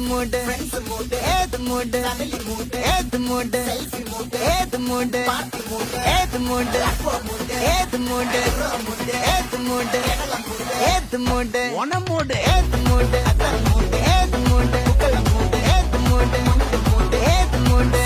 மூடு ஏது மூடு ஏது மூடு ஏது மூடு ஏது மூடு ஏது மூடு ஏது மூடு ஏது மூடு ஒன மூடு ஏது மூடு ஏது மூடு ஏது மூடு ஏது மூடு ஏது மூடு